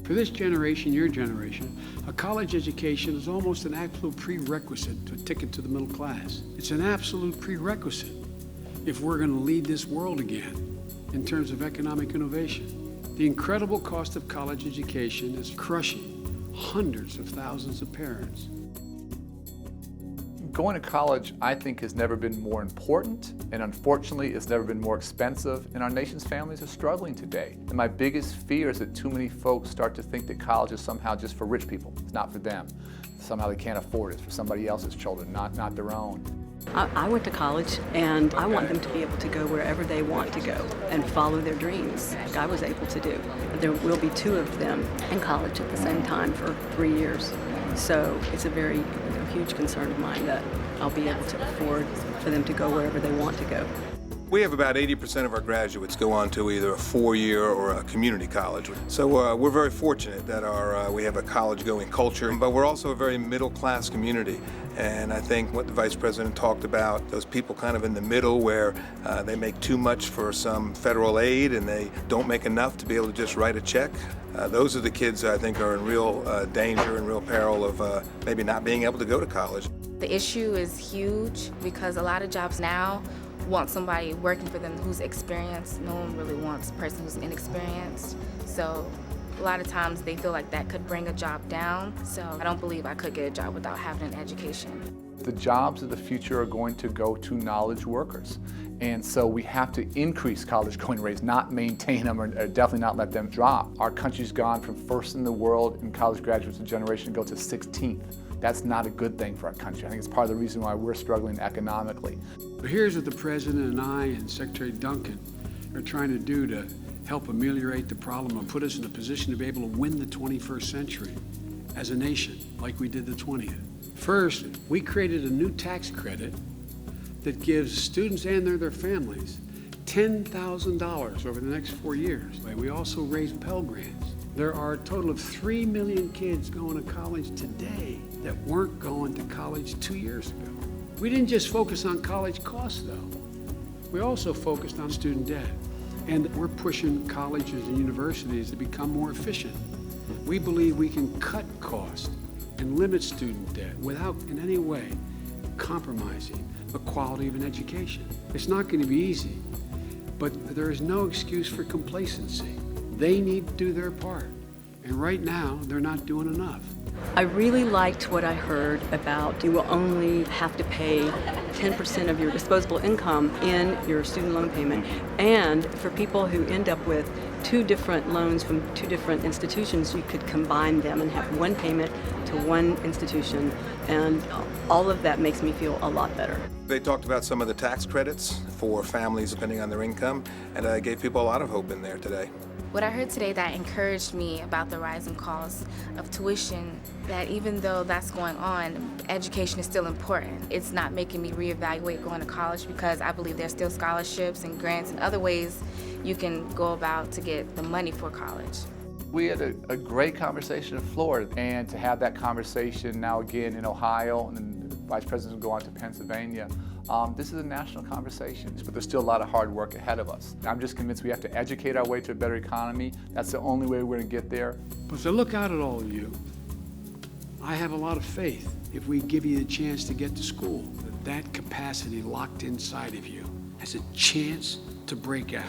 For this generation, your generation, a college education is almost an absolute prerequisite to a ticket to the middle class. It's an absolute prerequisite if we're going to lead this world again in terms of economic innovation. The incredible cost of college education is crushing hundreds of thousands of parents. Going to college, I think, has never been more important, and unfortunately, it's never been more expensive, and our nation's families are struggling today. And my biggest fear is that too many folks start to think that college is somehow just for rich people. It's not for them. Somehow they can't afford it. It's for somebody else's children, not their own. I went to college, and I want them to be able to go wherever they want to go and follow their dreams, like I was able to do. There will be 2 of them in college at the same time for 3 years. So it's a very huge concern of mine that I'll be able to afford for them to go wherever they want to go. We have about 80% of our graduates go on to either a 4-year or a community college. So we're very fortunate that we have a college-going culture, but we're also a very middle-class community. And I think what the Vice President talked about, those people kind of in the middle where they make too much for some federal aid and they don't make enough to be able to just write a check. Those are the kids I think are in real danger and real peril of maybe not being able to go to college. The issue is huge because a lot of jobs now want somebody working for them who's experienced. No one really wants a person who's inexperienced. So a lot of times they feel like that could bring a job down. So I don't believe I could get a job without having an education. The jobs of the future are going to go to knowledge workers. And so we have to increase college going rates, not maintain them or definitely not let them drop. Our country's gone from first in the world in college graduates a generation to go to 16th. That's not a good thing for our country. I think it's part of the reason why we're struggling economically. But here's what the President and I and Secretary Duncan are trying to do to help ameliorate the problem and put us in a position to be able to win the 21st century as a nation, like we did the 20th. First, we created a new tax credit that gives students and their families $10,000 over the next 4 years. We also raised Pell Grants. There are a total of 3 million kids going to college today that weren't going to college 2 years ago. We didn't just focus on college costs, though. We also focused on student debt. And we're pushing colleges and universities to become more efficient. We believe we can cut costs and limit student debt without in any way compromising the quality of an education. It's not going to be easy, but there is no excuse for complacency. They need to do their part, and right now they're not doing enough. I really liked what I heard about you will only have to pay 10% of your disposable income in your student loan payment. And for people who end up with 2 different loans from 2 different institutions, you could combine them and have one payment to one institution. And all of that makes me feel a lot better. They talked about some of the tax credits for families depending on their income, and I gave people a lot of hope in there today. What I heard today that encouraged me about the rising cost of tuition, that even though that's going on, education is still important. It's not making me reevaluate going to college because I believe there's still scholarships and grants and other ways you can go about to get the money for college. We had a great conversation in Florida, and to have that conversation now again in Ohio, and then the Vice President will go on to Pennsylvania. This is a national conversation, but there's still a lot of hard work ahead of us. I'm just convinced we have to educate our way to a better economy. That's the only way we're going to get there. But as I look out at all of you, I have a lot of faith if we give you the chance to get to school, that capacity locked inside of you has a chance to break out.